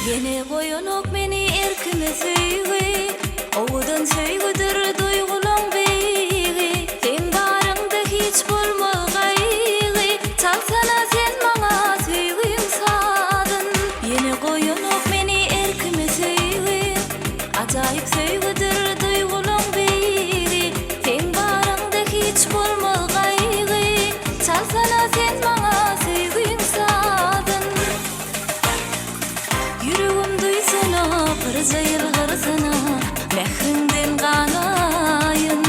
Yine koyunuk meni erkime söyle, oğudan söygüdür duygulan beygi. Sen barında hiç bulmagaygi, çalsana sen bana söygün sadın. Yine koyunuk meni erkime söyle, acayip söygüdür duygulan beygi. Sen barında hiç bulmagaygi, çalsana sen bana söygün sadın. Yüreğim duysana, kırıcayır kırısana, mehrinden kanayın.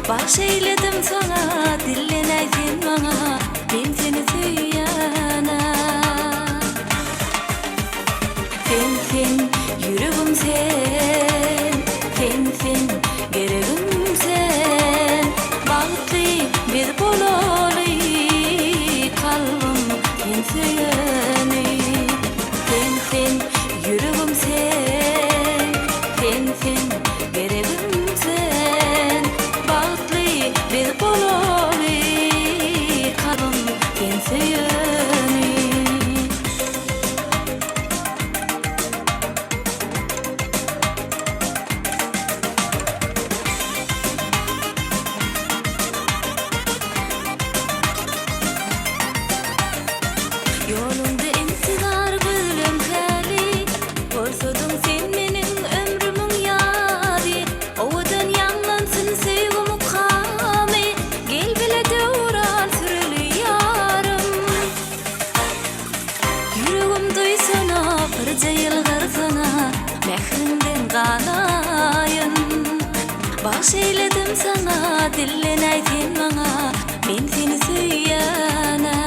Bahşeyledim sana, dillen aytin bana, ben seni söyyana. Sen, yüreğim sen, gereğim sen. Bağıtlı bir bolalı kalbim, ben söyyana. Sen, yüreğim sen, gereğim sen. Bağıtlı bir bolalı kalbim, ben söyyana. Yolunda intizar gülüm hali, korsudun sen menin ömrümün yadi. Oğudan yanlansın sevgim kami, gel bile devran sürülü yarım. Yüreğim duysana, kırıcayıl kırsana, mehrinden kanayın. Bahşeyledim sana, dillen aytin bana, ben seni söyyana.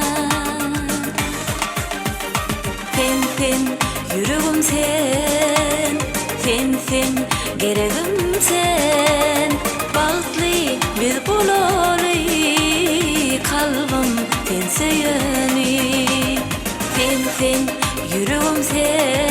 Yüreğim sen, gereğim sen. Bağıtlı bir bolalı kalbim, ben söyyana. Yüreğim sen.